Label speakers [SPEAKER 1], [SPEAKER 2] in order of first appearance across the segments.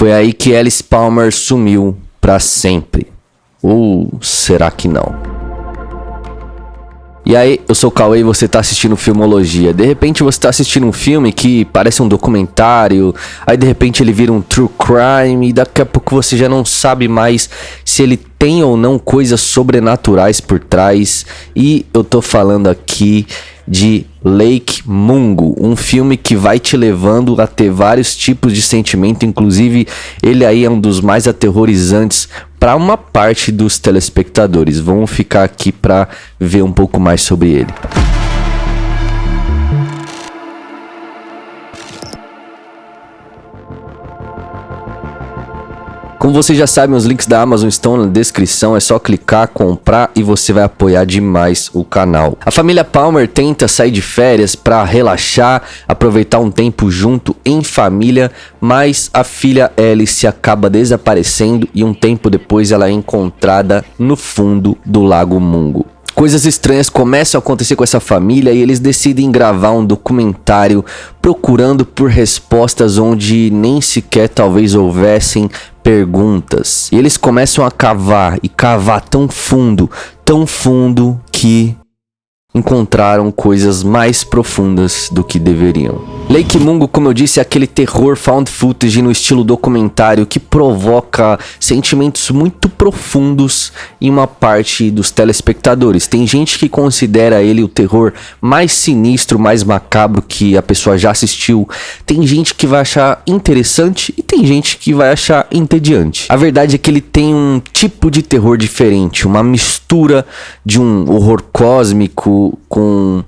[SPEAKER 1] Foi aí que Alice Palmer sumiu pra sempre. Ou será que não? E aí, eu sou o Cauê e você tá assistindo Filmologia. De repente você tá assistindo um filme que parece um documentário, aí de repente ele vira um true crime e daqui a pouco você já não sabe mais se ele tem ou não coisas sobrenaturais por trás. E eu tô falando aqui de Lake Mungo, um filme que vai te levando a ter vários tipos de sentimento, inclusive ele aí é um dos mais aterrorizantes para uma parte dos telespectadores. Vamos ficar aqui para ver um pouco mais sobre ele. Como vocês já sabem, os links da Amazon estão na descrição, é só clicar, comprar e você vai apoiar demais o canal. A família Palmer tenta sair de férias para relaxar, aproveitar um tempo junto em família, mas a filha Alice acaba desaparecendo e um tempo depois ela é encontrada no fundo do Lago Mungo. Coisas estranhas começam a acontecer com essa família e eles decidem gravar um documentário procurando por respostas onde nem sequer talvez houvessem perguntas. E eles começam a cavar e cavar tão fundo que encontraram coisas mais profundas do que deveriam. Lake Mungo, como eu disse, é aquele terror found footage no estilo documentário que provoca sentimentos muito profundos em uma parte dos telespectadores. Tem gente que considera ele o terror mais sinistro, mais macabro que a pessoa já assistiu. Tem gente que vai achar interessante e tem gente que vai achar entediante. A verdade é que ele tem um tipo de terror diferente, uma mistura de um horror cósmico com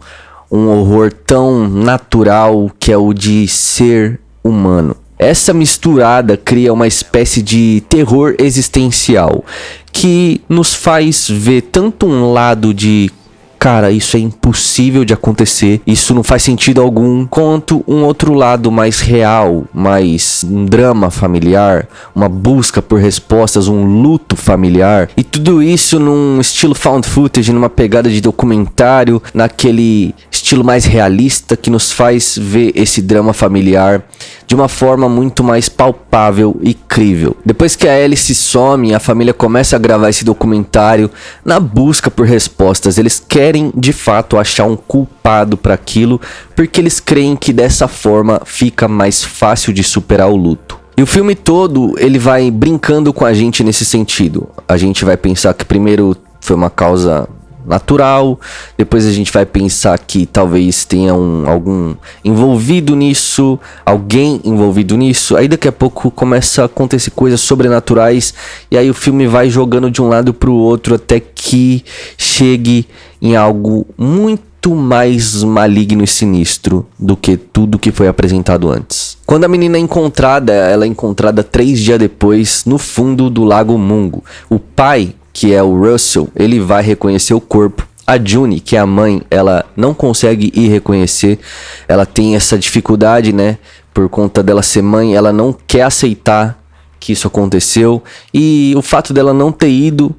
[SPEAKER 1] um horror tão natural que é o de ser humano. Essa misturada cria uma espécie de terror existencial que nos faz ver tanto um lado de cara, isso é impossível de acontecer, isso não faz sentido algum, quanto um outro lado mais real, mais um drama familiar, uma busca por respostas, um luto familiar, e tudo isso num estilo found footage, numa pegada de documentário, naquele estilo mais realista que nos faz ver esse drama familiar de uma forma muito mais palpável e crível. Depois que a Alice some, a família começa a gravar esse documentário na busca por respostas. Eles querem de fato achar um culpado para aquilo, porque eles creem que dessa forma fica mais fácil de superar o luto. E o filme todo ele vai brincando com a gente nesse sentido. A gente vai pensar que primeiro foi uma causa natural, depois a gente vai pensar que talvez tenha algum envolvido nisso, alguém envolvido nisso, aí daqui a pouco começa a acontecer coisas sobrenaturais e aí o filme vai jogando de um lado pro outro até que chegue em algo muito mais maligno e sinistro do que tudo que foi apresentado antes. Quando a menina é encontrada, ela é encontrada 3 dias depois no fundo do Lago Mungo. O pai, que é o Russell, ele vai reconhecer o corpo. A June, que é a mãe, ela não consegue ir reconhecer. Ela tem essa dificuldade, né? Por conta dela ser mãe, ela não quer aceitar que isso aconteceu. E o fato dela não ter ido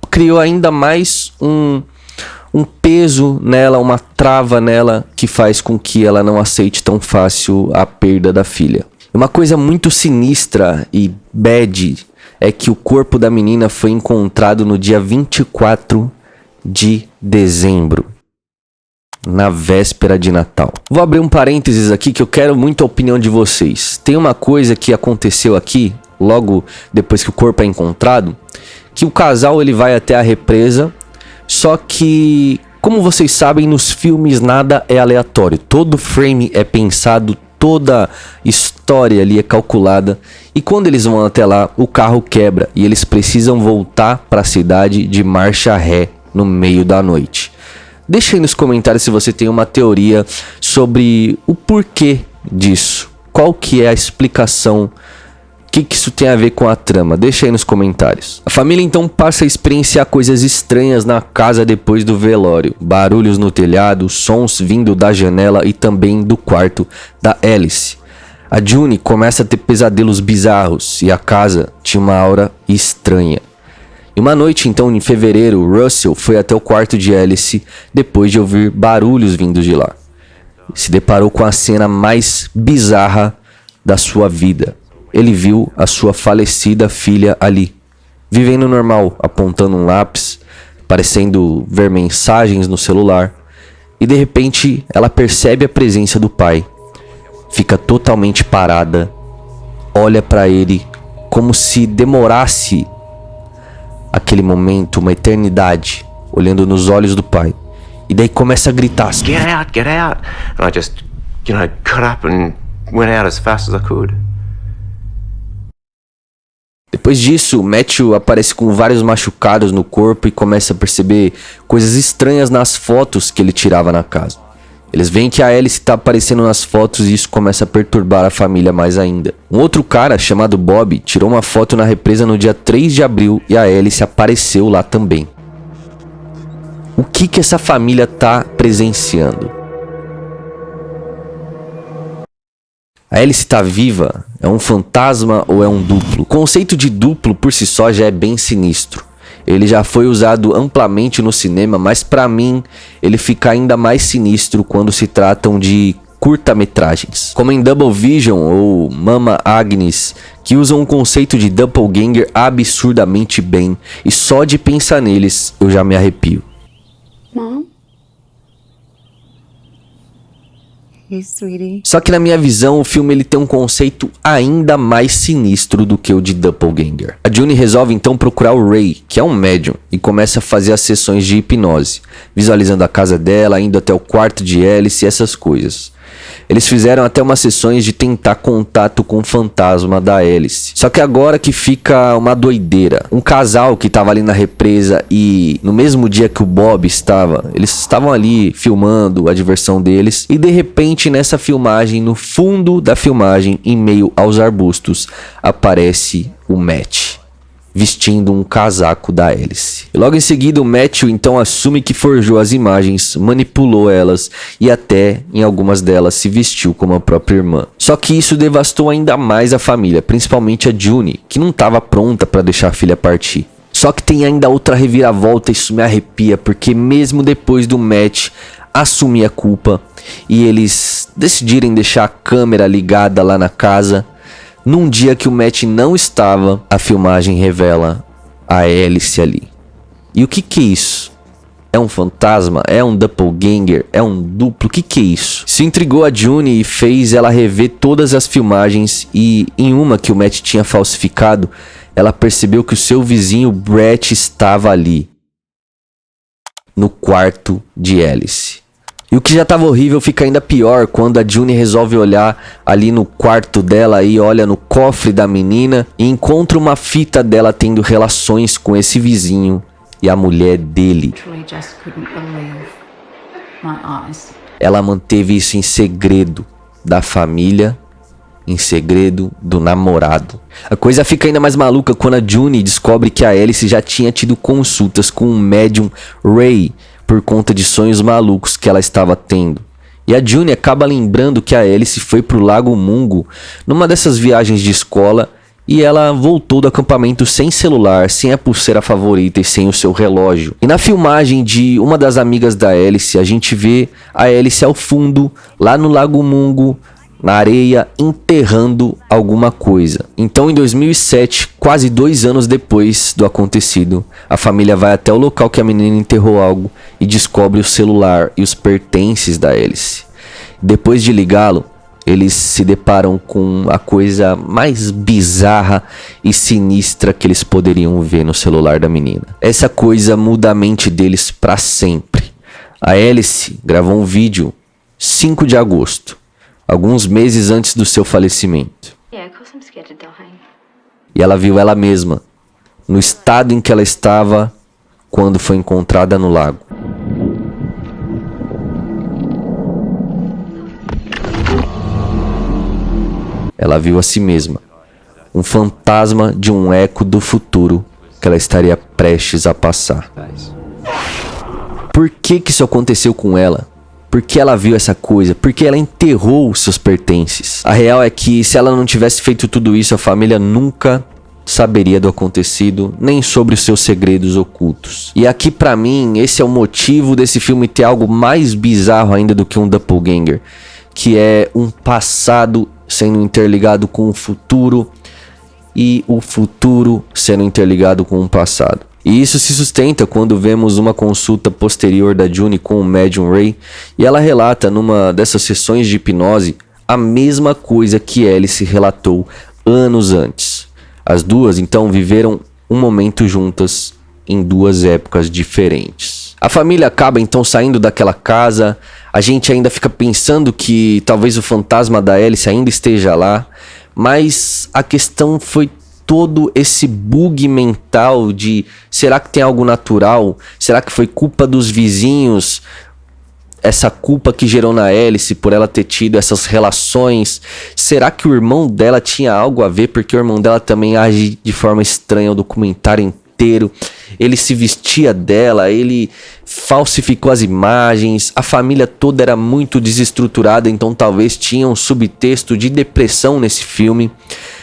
[SPEAKER 1] criou ainda mais um peso nela, uma trava nela, que faz com que ela não aceite tão fácil a perda da filha. Uma coisa muito sinistra e bad é que o corpo da menina foi encontrado no dia 24 de dezembro, na véspera de Natal. Vou abrir um parênteses aqui que eu quero muito a opinião de vocês. Tem uma coisa que aconteceu aqui, logo depois que o corpo é encontrado, que o casal ele vai até a represa, só que, como vocês sabem, nos filmes nada é aleatório. Todo frame é pensado, toda história ali é calculada. E quando eles vão até lá, o carro quebra e eles precisam voltar para a cidade de marcha ré no meio da noite. Deixa aí nos comentários se você tem uma teoria sobre o porquê disso. Qual que é a explicação? O que isso tem a ver com a trama? Deixa aí nos comentários. A família então passa a experienciar coisas estranhas na casa depois do velório. Barulhos no telhado, sons vindo da janela e também do quarto da Alice. A June começa a ter pesadelos bizarros e a casa tinha uma aura estranha. E uma noite, então, em fevereiro, Russell foi até o quarto de Alice depois de ouvir barulhos vindos de lá. Se deparou com a cena mais bizarra da sua vida. ele viu a sua falecida filha ali, vivendo normal, apontando um lápis, parecendo ver mensagens no celular, e de repente ela percebe a presença do pai. Fica totalmente parada, olha para ele como se demorasse aquele momento, uma eternidade, olhando nos olhos do pai. E daí começa a gritar assim,
[SPEAKER 2] Get out, get out. And I just, got up and went out as fast as I could.
[SPEAKER 1] Depois disso, Matthew aparece com vários machucados no corpo e começa a perceber coisas estranhas nas fotos que ele tirava na casa. Eles veem que a Alice está aparecendo nas fotos e isso começa a perturbar a família mais ainda. Um outro cara, chamado Bob, tirou uma foto na represa no dia 3 de abril e a Alice apareceu lá também. O que essa família tá presenciando? A Alice tá viva? É um fantasma ou é um duplo? O conceito de duplo por si só já é bem sinistro. Ele já foi usado amplamente no cinema, mas pra mim ele fica ainda mais sinistro quando se tratam de curta-metragens, como em Double Vision ou Mama Agnes, que usam o conceito de doppelganger absurdamente bem, e só de pensar neles eu já me arrepio.
[SPEAKER 3] Mom? Hey, sweetie.
[SPEAKER 1] Só que na minha visão, o filme ele tem um conceito ainda mais sinistro do que o de doppelganger. A June resolve então procurar o Ray, que é um médium, e começa a fazer as sessões de hipnose, visualizando a casa dela, indo até o quarto de Alice e essas coisas. Eles fizeram até umas sessões de tentar contato com o fantasma da Alice. Só que agora que fica uma doideira. Um casal que tava ali na represa e no mesmo dia que o Bob estava, eles estavam ali filmando a diversão deles. E de repente nessa filmagem, no fundo da filmagem, em meio aos arbustos, aparece o Matt, vestindo um casaco da Alice. E logo em seguida o Matthew então assume que forjou as imagens, manipulou elas e até em algumas delas se vestiu como a própria irmã. Só que isso devastou ainda mais a família, principalmente a June, que não estava pronta para deixar a filha partir. Só que tem ainda outra reviravolta, isso me arrepia, porque mesmo depois do Matt assumir a culpa e eles decidirem deixar a câmera ligada lá na casa, num dia que o Matt não estava, a filmagem revela a Alice ali. E o que é isso? É um fantasma? É um doppelganger? É um duplo? O que é isso? Isso intrigou a June e fez ela rever todas as filmagens, e em uma que o Matt tinha falsificado, ela percebeu que o seu vizinho Brett estava ali, no quarto de Alice. E o que já tava horrível fica ainda pior quando a June resolve olhar ali no quarto dela e olha no cofre da menina e encontra uma fita dela tendo relações com esse vizinho e a mulher dele. Ela manteve isso em segredo da família, em segredo do namorado. A coisa fica ainda mais maluca quando a June descobre que a Alice já tinha tido consultas com o médium Ray por conta de sonhos malucos que ela estava tendo. E a June acaba lembrando que a Alice foi pro Lago Mungo numa dessas viagens de escola e ela voltou do acampamento sem celular, sem a pulseira favorita e sem o seu relógio. E na filmagem de uma das amigas da Alice, a gente vê a Alice ao fundo, lá no Lago Mungo, na areia, enterrando alguma coisa. Então em 2007, quase 2 anos depois do acontecido, a família vai até o local que a menina enterrou algo e descobre o celular e os pertences da Alice. Depois de ligá-lo, eles se deparam com a coisa mais bizarra e sinistra que eles poderiam ver no celular da menina. Essa coisa muda a mente deles para sempre. A Alice gravou um vídeo 5 de agosto, alguns meses antes do seu falecimento. E ela viu ela mesma, no estado em que ela estava quando foi encontrada no lago. Ela viu a si mesma, um fantasma de um eco do futuro que ela estaria prestes a passar. Por que isso aconteceu com ela? Por que ela viu essa coisa? Por que ela enterrou os seus pertences? A real é que se ela não tivesse feito tudo isso, a família nunca saberia do acontecido, nem sobre os seus segredos ocultos. E aqui pra mim, esse é o motivo desse filme ter algo mais bizarro ainda do que um doppelganger, que é um passado sendo interligado com o futuro e o futuro sendo interligado com o passado. E isso se sustenta quando vemos uma consulta posterior da June com o médium Ray, e ela relata numa dessas sessões de hipnose a mesma coisa que Alice relatou anos antes. As duas então viveram um momento juntas em duas épocas diferentes. A família acaba então saindo daquela casa. A gente ainda fica pensando que talvez o fantasma da Alice ainda esteja lá, mas a questão foi todo esse bug mental de será que tem algo natural? Será que foi culpa dos vizinhos? Essa culpa que gerou na Alice por ela ter tido essas relações? Será que o irmão dela tinha algo a ver? Porque o irmão dela também age de forma estranha o documentário inteiro. Ele se vestia dela, ele falsificou as imagens, a família toda era muito desestruturada, então talvez tinha um subtexto de depressão nesse filme,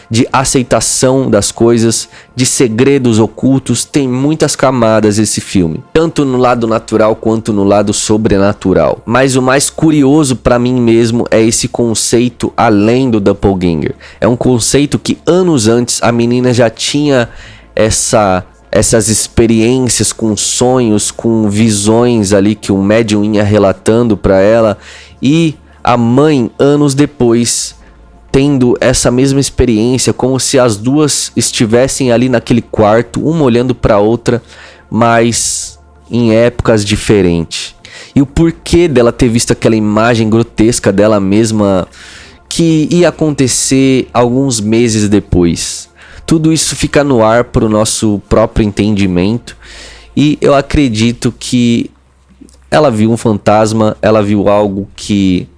[SPEAKER 1] de aceitação das coisas, de segredos ocultos. Tem muitas camadas esse filme, tanto no lado natural quanto no lado sobrenatural. Mas o mais curioso para mim mesmo é esse conceito além do doppelganger. É um conceito que anos antes a menina já tinha essas experiências com sonhos, com visões ali que o médium ia relatando para ela, e a mãe anos depois tendo essa mesma experiência, como se as duas estivessem ali naquele quarto, uma olhando para a outra, mas em épocas diferentes. E o porquê dela ter visto aquela imagem grotesca dela mesma que ia acontecer alguns meses depois. Tudo isso fica no ar para o nosso próprio entendimento, e eu acredito que ela viu um fantasma, ela viu algo que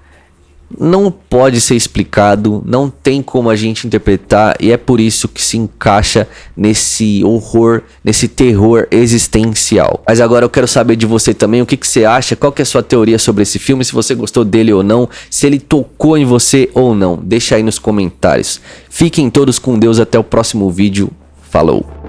[SPEAKER 1] não pode ser explicado, não tem como a gente interpretar, e é por isso que se encaixa nesse horror, nesse terror existencial. Mas agora eu quero saber de você também, o que você acha, qual que é a sua teoria sobre esse filme, se você gostou dele ou não, se ele tocou em você ou não, deixa aí nos comentários. Fiquem todos com Deus, até o próximo vídeo, falou!